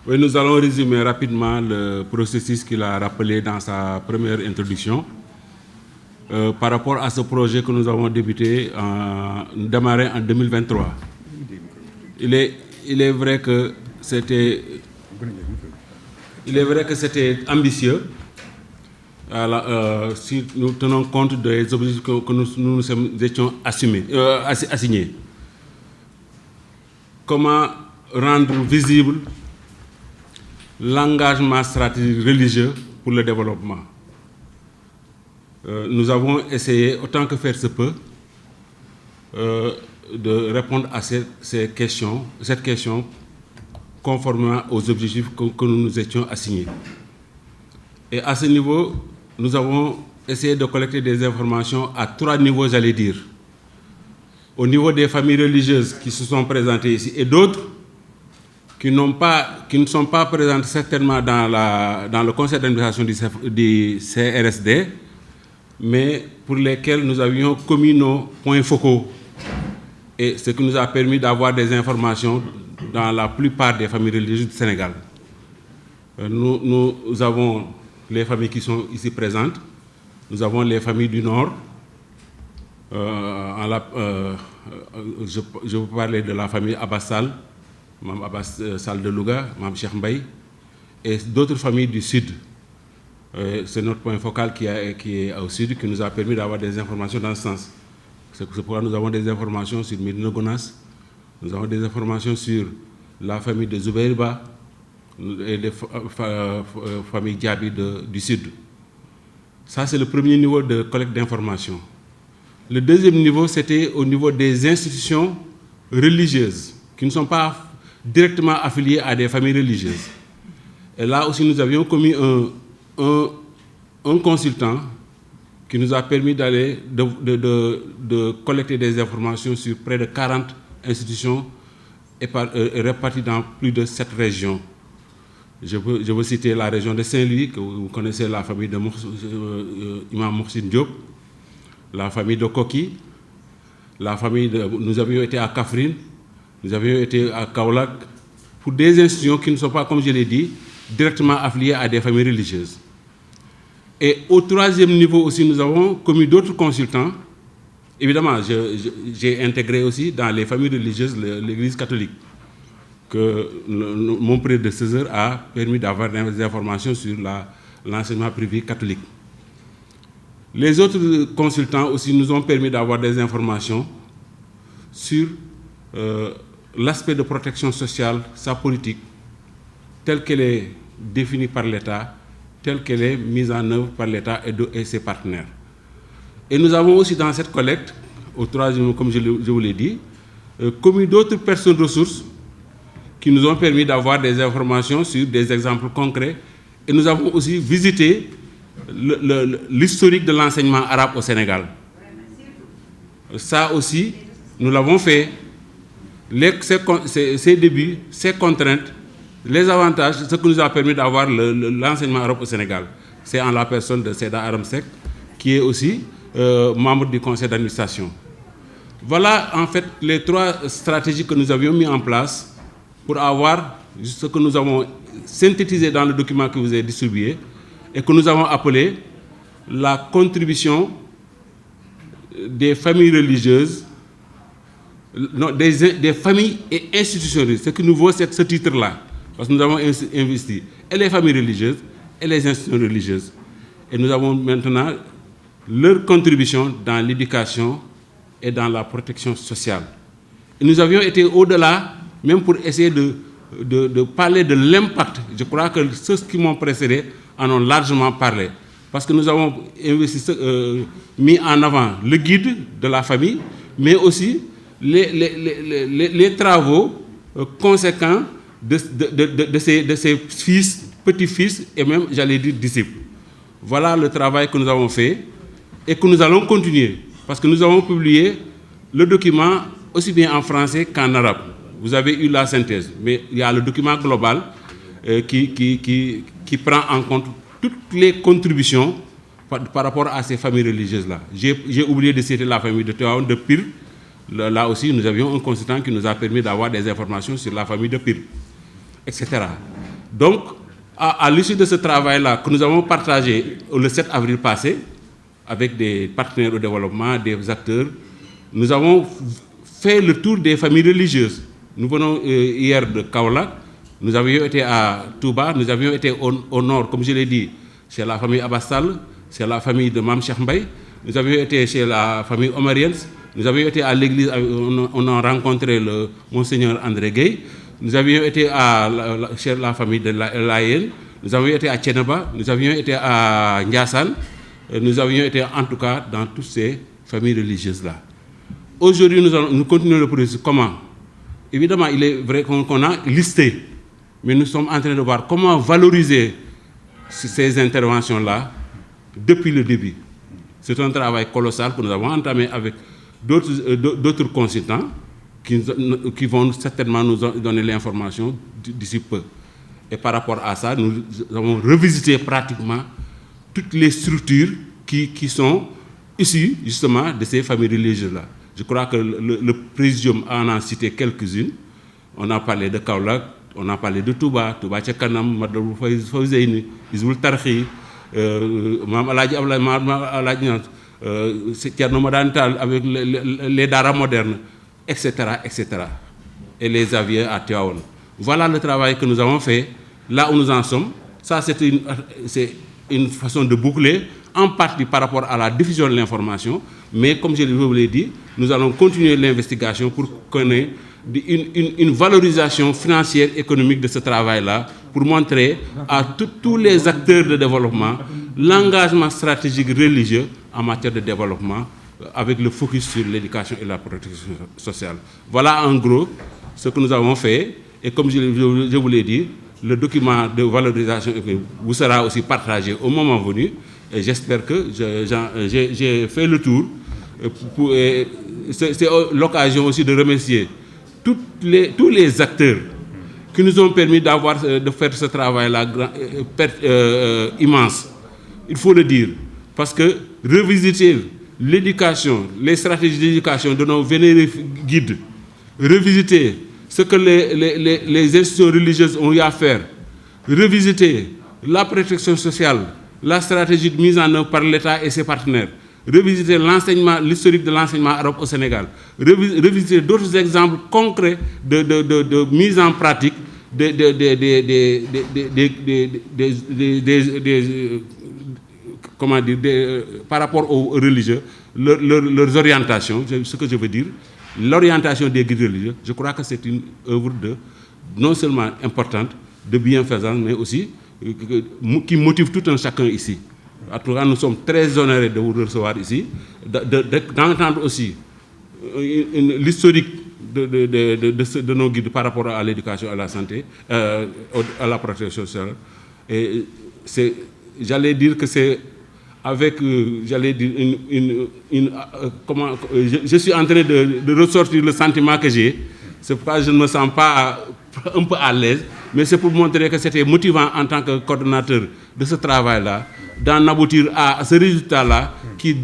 Oui, nous allons résumer rapidement le processus qu'il a rappelé dans sa première introduction. Par rapport à ce projet que nous avons démarré en 2023. Il est vrai que c'était ambitieux. Si nous tenons compte des objectifs que nous étions assignés. Comment rendre visible l'engagement stratégique religieux pour le développement. Nous avons essayé, autant que faire se peut, de répondre à cette question conformément aux objectifs que nous nous étions assignés. Et à ce niveau, nous avons essayé de collecter des informations à 3 niveaux, j'allais dire. Au niveau des familles religieuses qui se sont présentées ici et d'autres qui ne sont pas présentes certainement dans le conseil d'administration du CRSD, mais pour lesquels nous avions commis nos points focaux. Et ce qui nous a permis d'avoir des informations dans la plupart des familles religieuses du Sénégal. Nous avons les familles qui sont ici présentes. Nous avons les familles du Nord. Je vous parlais de la famille Abbas-Sall, Mme Abbas-Sall de Louga, Mme Cheikh Mbaye, et d'autres familles du Sud. C'est notre point focal qui est au Sud, qui nous a permis d'avoir des informations dans ce sens. C'est pourquoi nous avons des informations sur Médina Gounass, nous avons des informations sur la famille de Zoubaïba et les familles Diaby du Sud. Ça, c'est le premier niveau de collecte d'informations. Le deuxième niveau, c'était au niveau des institutions religieuses, qui ne sont pas directement affiliées à des familles religieuses. Et là aussi, nous avions commis un consultant qui nous a permis de collecter des informations sur près de 40 institutions réparties dans plus de 7 régions. Je veux citer la région de Saint-Louis, que vous connaissez, la famille de Imam Mohsin Diop, la famille de Koki, nous avions été à Kaffrine, nous avions été à Kaolack, pour des institutions qui ne sont pas, comme je l'ai dit, directement affiliées à des familles religieuses. Et au troisième niveau aussi, nous avons commis d'autres consultants. Évidemment, j'ai intégré aussi dans les familles religieuses l'Église catholique, que mon prédécesseur a permis d'avoir des informations sur l'enseignement privé catholique. Les autres consultants aussi nous ont permis d'avoir des informations sur l'aspect de protection sociale, sa politique, telle qu'elle est définie par l'État, telle qu'elle est mise en œuvre par l'État et ses partenaires. Et nous avons aussi dans cette collecte, au troisième, comme je vous l'ai dit, commis d'autres personnes ressources qui nous ont permis d'avoir des informations sur des exemples concrets. Et nous avons aussi visité l'historique de l'enseignement arabe au Sénégal. Ça aussi, nous l'avons fait. Ces débuts, ces contraintes, les avantages, ce qui nous a permis d'avoir l'enseignement arabe au Sénégal. C'est en la personne de Seda Aramsek, qui est aussi membre du conseil d'administration. Voilà en fait les 3 stratégies que nous avions mis en place pour avoir ce que nous avons synthétisé dans le document que vous avez distribué et que nous avons appelé la contribution des familles religieuses, non, des familles et institutions religieuses. Ce qui nous vaut ce titre-là, parce que nous avons investi et les familles religieuses et les institutions religieuses. Et nous avons maintenant leur contribution dans l'éducation et dans la protection sociale. Et nous avions été au-delà, même pour essayer de parler de l'impact. Je crois que ceux qui m'ont précédé en ont largement parlé. Parce que nous avons mis en avant le guide de la famille, mais aussi les travaux conséquents de ses fils, petits-fils et même, j'allais dire, disciples. Voilà le travail que nous avons fait et que nous allons continuer. Parce que nous avons publié le document aussi bien en français qu'en arabe. Vous avez eu la synthèse, mais il y a le document global qui prend en compte toutes les contributions par rapport à ces familles religieuses-là. J'ai oublié de citer la famille de Théaon, de Pire. Là aussi, nous avions un consultant qui nous a permis d'avoir des informations sur la famille de Pire, etc. Donc, à l'issue de ce travail-là, que nous avons partagé le 7 avril passé, avec des partenaires au développement, des acteurs, nous avons fait le tour des familles religieuses. Nous venons hier de Kaolack, nous avions été à Touba, nous avions été au nord, comme je l'ai dit, chez la famille Abassal, chez la famille de Mam Cheikh Mbaye, nous avions été chez la famille Omariens, nous avions été à l'église, on a rencontré le Monseigneur André Gueye, nous avions été chez la famille de Layen, nous avions été à Tchénaba, nous avions été à Ndiassane, nous avions été en tout cas dans toutes ces familles religieuses-là. Aujourd'hui, nous continuons le processus. Comment? Évidemment, il est vrai qu'on a listé, mais nous sommes en train de voir comment valoriser ces interventions-là depuis le début. C'est un travail colossal que nous avons entamé avec d'autres consultants qui vont certainement nous donner l'information d'ici peu. Et par rapport à ça, nous avons revisité pratiquement toutes les structures qui sont issues justement de ces familles religieuses-là. Je crois que le présidium en a cité quelques-unes. On a parlé de Kaolack, on a parlé de Touba, Touba Tchakanam, Madlabou Fawzeyni, Hizbul Tarhi, Mam Aladji Ablaye, Mam Aladji Thierno Madani Tall avec les Dara modernes, etc., etc. Et les avions à Tivaouane. Voilà le travail que nous avons fait, là où nous en sommes. Ça, c'est une façon de boucler, en partie par rapport à la diffusion de l'information, mais comme je vous l'ai dit, nous allons continuer l'investigation pour qu'on ait une valorisation financière, économique de ce travail-là, pour montrer à tous les acteurs de développement l'engagement stratégique religieux en matière de développement, avec le focus sur l'éducation et la protection sociale. Voilà en gros ce que nous avons fait, et comme je vous l'ai dit, le document de valorisation vous sera aussi partagé au moment venu, et j'espère que j'ai fait le tour. C'est l'occasion aussi de remercier tous les acteurs qui nous ont permis de faire ce travail-là immense. Il faut le dire, parce que revisiter l'éducation, les stratégies d'éducation de nos vénérés guides, revisiter ce que les institutions religieuses ont eu à faire, revisiter la protection sociale, la stratégie de mise en œuvre par l'État et ses partenaires, revisiter l'historique de l'enseignement arabe au Sénégal, revisiter d'autres exemples concrets de mise en pratique par rapport aux religieux, leurs orientations, ce que je veux dire, l'orientation des guides religieux. Je crois que c'est une œuvre non seulement importante, de bienfaisance, mais aussi qui motive tout un chacun ici. En tout cas, nous sommes très honorés de vous recevoir ici, d'entendre aussi l'historique de nos guides par rapport à l'éducation, à la santé, à la protection sociale. Et j'allais dire que c'est avec, je suis en train de ressortir le sentiment que j'ai. C'est pourquoi je ne me sens pas un peu à l'aise, mais c'est pour montrer que c'était motivant en tant que coordonnateur de ce travail-là, d'en aboutir à ce résultat-là qui,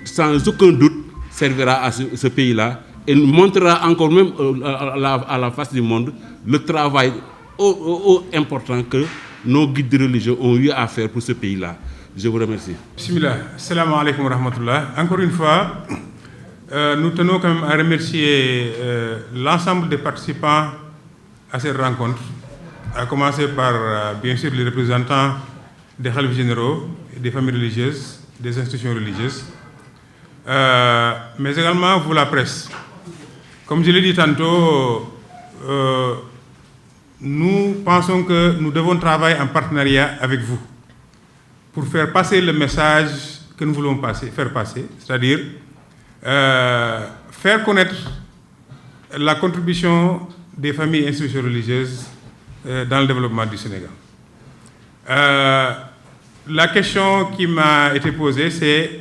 sans aucun doute, servira à ce pays-là et montrera encore même à la face du monde le travail important que nos guides religieux ont eu à faire pour ce pays-là. Je vous remercie. Bismillah. Assalamu alaikum wa rahmatullah. Encore une fois, nous tenons quand même à remercier l'ensemble des participants à cette rencontre, à commencer par, bien sûr, les représentants des khalifes généraux, des familles religieuses, des institutions religieuses, mais également vous, la presse. Comme je l'ai dit tantôt, nous pensons que nous devons travailler en partenariat avec vous pour faire passer le message que nous voulons faire passer, c'est-à-dire faire connaître la contribution des familles et institutions religieuses dans le développement du Sénégal. La question qui m'a été posée, c'est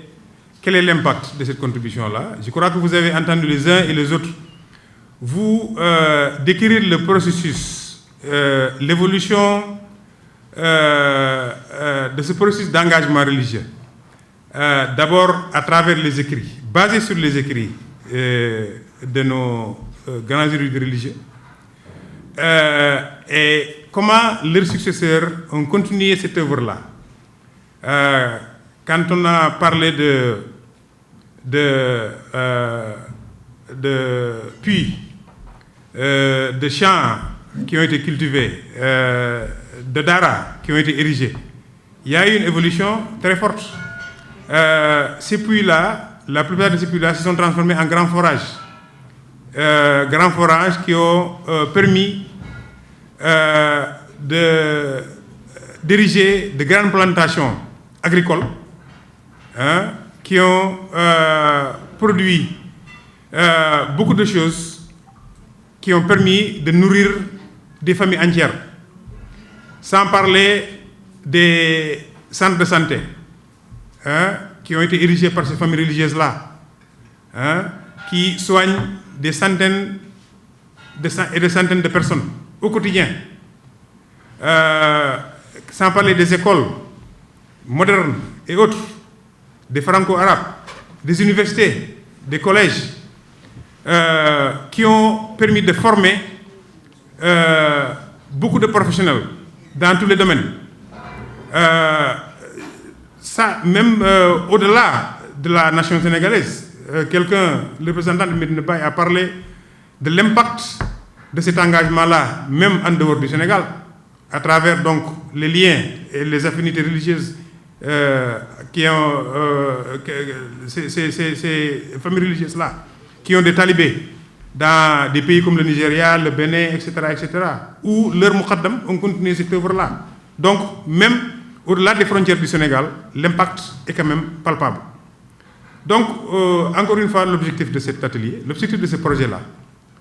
quel est l'impact de cette contribution-là? Je crois que vous avez entendu les uns et les autres vous décrire le processus, l'évolution de ce processus d'engagement religieux. D'abord à travers les écrits, basés sur les écrits de nos grands érudits religieux, et comment leurs successeurs ont continué cette œuvre-là. Quand on a parlé de puits, de champs qui ont été cultivés, de daras qui ont été érigés, il y a eu une évolution très forte. Ces puits-là, la plupart de ces puits-là se sont transformés en grands forages. Grands forages qui ont permis d'ériger de grandes plantations agricoles qui ont produit beaucoup de choses qui ont permis de nourrir des familles entières. Sans parler des centres de santé qui ont été érigés par ces familles religieuses-là, qui soignent des centaines et des centaines de personnes au quotidien. Sans parler des écoles modernes et autres, des franco-arabes, des universités, des collèges, qui ont permis de former beaucoup de professionnels dans tous les domaines. Ça, même au-delà de la nation sénégalaise, quelqu'un, le représentant de Médina Baye, a parlé de l'impact de cet engagement-là, même en dehors du Sénégal, à travers donc les liens et les affinités religieuses qui ont ces familles religieuses-là, qui ont des talibés dans des pays comme le Nigeria, le Bénin, etc., où leurs muqaddam ont continué cette œuvre-là. Donc, même au-delà des frontières du Sénégal, l'impact est quand même palpable. Donc, encore une fois, l'objectif de cet atelier, l'objectif de ce projet-là,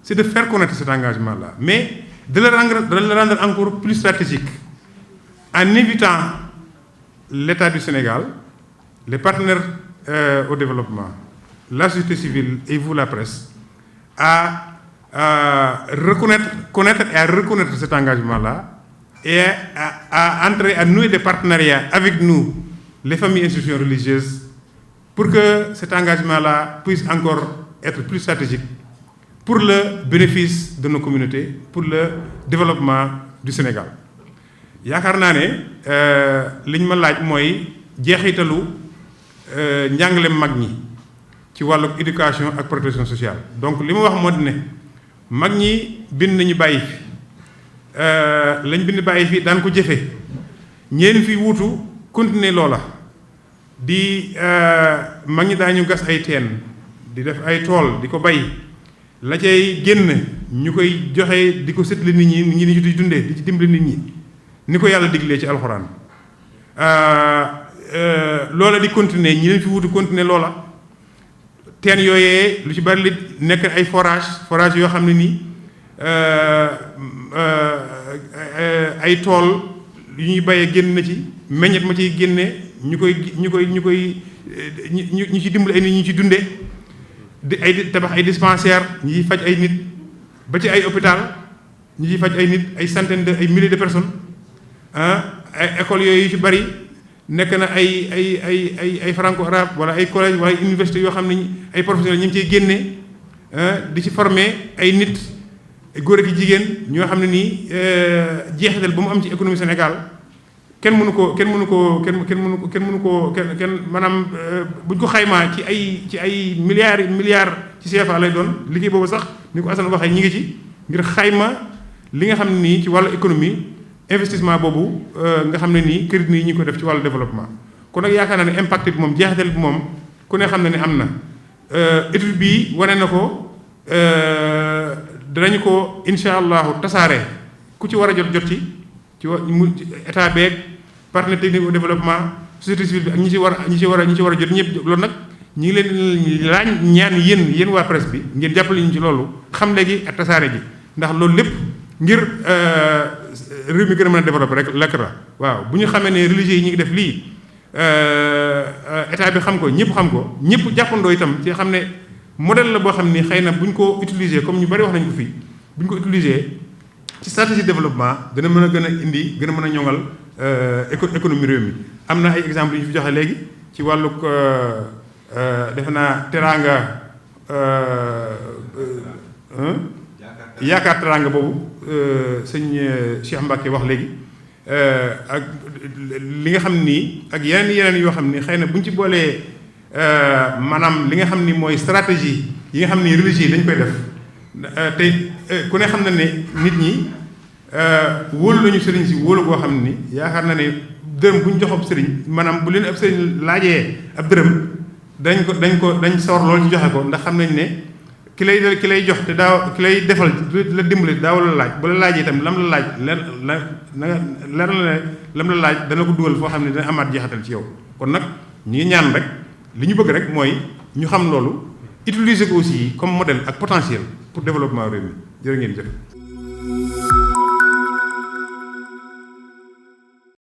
c'est de faire connaître cet engagement-là, mais de le rendre encore plus stratégique, en invitant l'État du Sénégal, les partenaires au développement, la société civile et vous, la presse, à connaître et à reconnaître cet engagement-là et à entrer, à nouer des partenariats avec nous, les familles et institutions religieuses, pour que cet engagement-là puisse encore être plus stratégique pour le bénéfice de nos communautés, pour le développement du Sénégal. yaakaar naa ne liñ ma laaj mooy jeexitalu njàngaleem mag ñi ci wàllu éducation ak protection sociale. Donc li ma wax moo di ne mag ñi bind nañu bàyyi fi lañ bind bàyyi fi daan ko jëfe ñeen fi wuutu continuer loola di mag ñi daañu gas ay teen di def ay tool di ko bay la cay génn ñu koy joxe di ko séddale nit ñi di ci dundee di ci dimbali nit ñi ni ko yàlla diglee ci alxuraan loola di continuer ñi leen fi wutu continuer loola teen yooyee lu ci bari li nekk ay forage yoo xam ne nii ay tool yu ñuy bayee génn na ci meññet ma ciy génne ñu ci dimbali ay nit ñu ci dundee di tabax ay dispensaire ñi ciy faj ay nit ba ci ay hôpital ñi ciy faj ay nit ay centaines de ay milliers de personnes ay écoles yooyu yu ci bari nekk na ay franco-arabe wala ay collège wala ay université yoo xam ne ay professionnels ñu ngi ciy génne di ci former ay nit góor ak jigéen ñoo xam ne nii jeexital ba mu am ci économie Sénégal kenn mënu ko maanaam buñ ko xaymaa ci ay milliards ci CFA lay doon liggéey boobu sax ni ko Assane waxee ñi ngi ci ngir xayma li nga xam ne nii ci wàllu économie investissement boobu nga xam ne nii crédit nii ñi ko def ci wàllu développement. kon nag yaakaar naa ne impact bi moom jeexital bi moom ku ne xam na ne am na étude bii wane na ko danañu ko incha allahu tasaare ku ci war a jot ci état beeg partenaire technique au développement société civile bi ak ñi ci war a jot ñëpp loolu nag ñu ngi leen laaj ñaan yéen waa presse bi ngeen jàppale ñu ci loolu xam léegi ak tasaare gi ndax loolu lépp ngir réew mi gën a mën a développé rek lekk la waaw bu ñu xamee ne religieux yi ñu ngi def lii état bi xam ko ñëpp jàppandoo itam ci xam ne modèle la boo xam ni xëy na bu ñu ko utiliser comme ñu bari wax nañ ko fii bu ñu ko utiliser ci stratégie de développement dana mën a gën a indi gën a mën a ñoŋal économie réew mi. am na ay exemples yu ñu fi joxe léegi ci wàllug defe naa teraanga yaakaar teraanga boobu sëñ Cheikh Mbacke wax léegi ak li nga xam ni ak yeneen yoo xam ni xëy na bu ñu ci boolee maanaam li nga xam ni mooy stratégie yi nga xam ni religieux yi dañ koy def tey ku ne xam na ne nit ñi wóolu nañu sëriñ si wóolu goo xam ni yaakaar na ne dërëm bu ñu jox ab sëriñ maanaam bu leen ab sëriñ laajee ab dërëm dañ sawar loolu ci joxe ko ndax xam nañ ne ki lay jox te daaw ki lay defal la dimbali daaw la laaj bu la laajee itam lam la laaj leer la ne lam la laaj dana ko dugal foo xam ne dana amaat jeexatal ci yow kon nag ñu ngi ñaan rek li ñu bëgg rek mooy ñu xam loolu utiliser ko aussi comme modèle ak potentiel pour développement réew mi jërë ngeen jëf